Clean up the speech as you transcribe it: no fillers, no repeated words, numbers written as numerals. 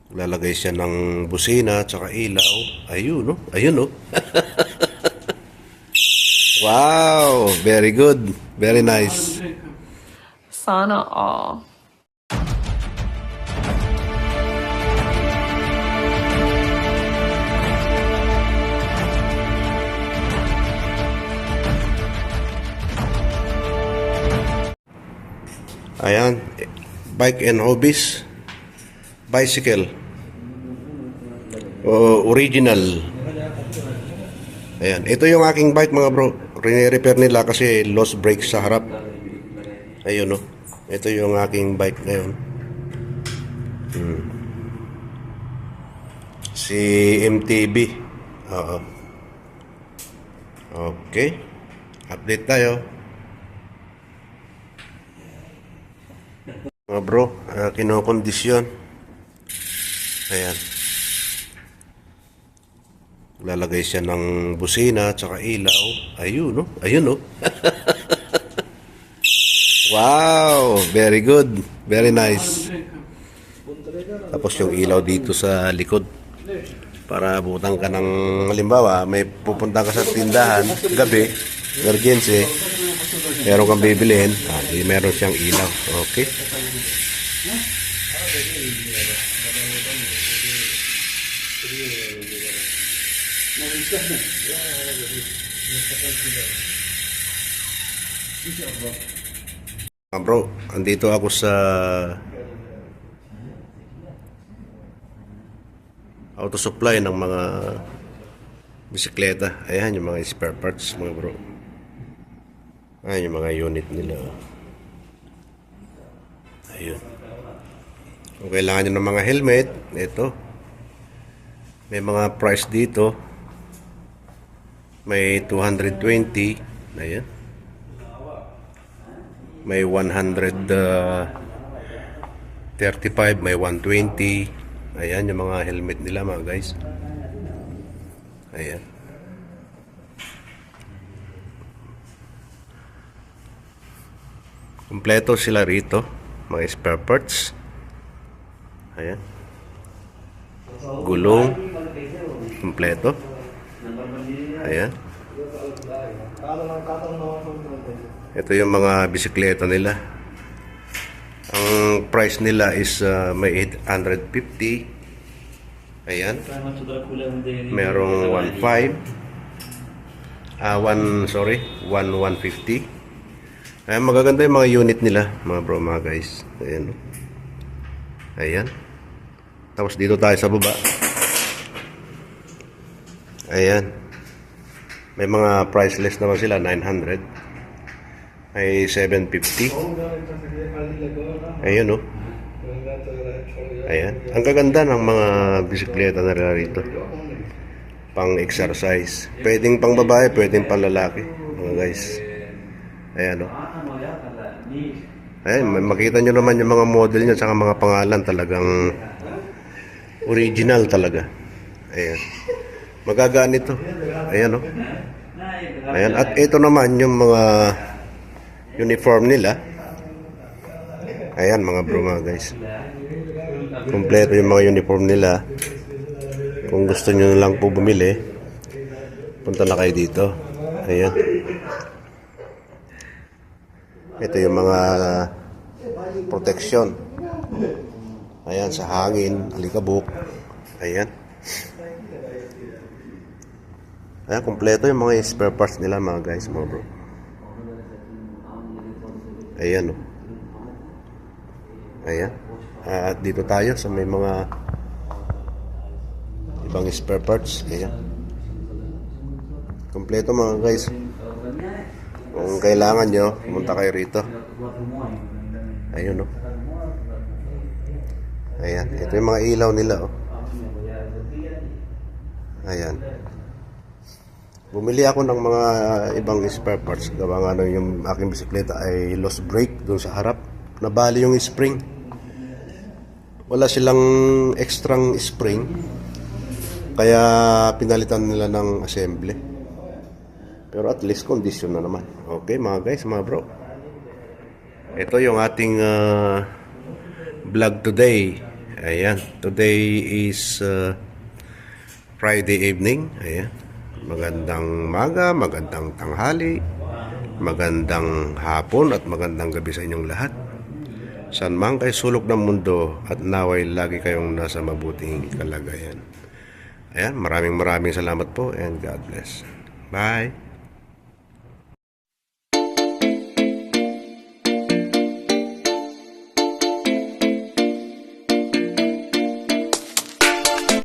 Lalagay siya ng busina at saka ilaw. Ayun, no? Ayun, no? Wow! Very good. Very nice. Sana all. Ayan. Bike and hobbies. Bicycle. Original. Ayan. Ito yung aking bike mga bro. Rine-repair nila kasi lost brakes sa harap. Ayun, no? Ito yung aking bike ngayon. Si MTB. Oo. Okay. Update tayo. Mga bro, kinokondisyon. Ayan. Lalagay siya ng busina at saka ilaw. Ayun, no? Ayun, no? Wow! Very good. Very nice. Tapos yung ilaw dito sa likod. Para butang ka ng, halimbawa, may pupunta ka sa tindahan, gabi, emergency, meron kang bibilihin, meron siyang ilaw. Okay? Bro, andito ako sa auto supply ng mga bisikleta. Ayan yung mga spare parts mga bro. Ayan yung mga unit nila. Ayun. Kung kailangan nyo ng mga helmet, ito. May mga price dito. May 220. Ayan. May 135, may 120. Ayan yung mga helmet nila mga guys. Ayan. Kompleto sila rito. Mga spare parts. Ayan. Gulong. Kompleto. Ayan. Ito yung mga bisikleta nila. Ang price nila is may 850. Ayan. Merong 1.5. 150. Ayan, magaganda yung mga unit nila, mga bro, mga guys. Ayan. Ayan. Tapos dito tayo sa baba. Ayan. May mga priceless naman sila, 900. Ay 750. Ayun, no? Ayan. Ang kaganda ng mga bisikleta na rito. Pang exercise. Pwedeng pang babae, pwedeng pang lalaki. Mga guys. Ayan, no? Ayan, makita nyo naman yung mga model nyo saka mga pangalan. Talagang original talaga. Ayan. Magagaan ito. Ayan, no? Ayan. At ito naman yung mga uniform nila. Ayan mga bro, mga guys. Kompleto yung mga uniform nila. Kung gusto nyo na lang po bumili, punta na kayo dito. Ayan. Ito yung mga protection. Ayan, sa hangin, alikabok. Ayan. Ayan, kompleto yung mga spare parts nila mga guys, mga bro. Ayan, oh. Ayan. At dito tayo sa may mga ibang spare parts. Ayan. Kompleto mga guys. Kung kailangan nyo, pumunta kayo rito. Ayun, oh. Ayan. Ito yung mga ilaw nila, oh. Ayan. Bumili ako ng mga ibang spare parts. Gawa nga nung yung aking bisikleta ay lost brake doon sa harap. Nabali yung spring. Wala silang extrang spring. Kaya pinalitan nila ng assembly. Pero at least condition na naman. Okay mga guys, mga bro. Ito yung ating vlog today. Ayan. Today is Friday evening. Ayan. Magandang maga, magandang tanghali, magandang hapon at magandang gabi sa inyong lahat. Saan man kayo sulok ng mundo at naway lagi kayong nasa mabuting kalagayan. Ayan, maraming salamat po and God bless. Bye!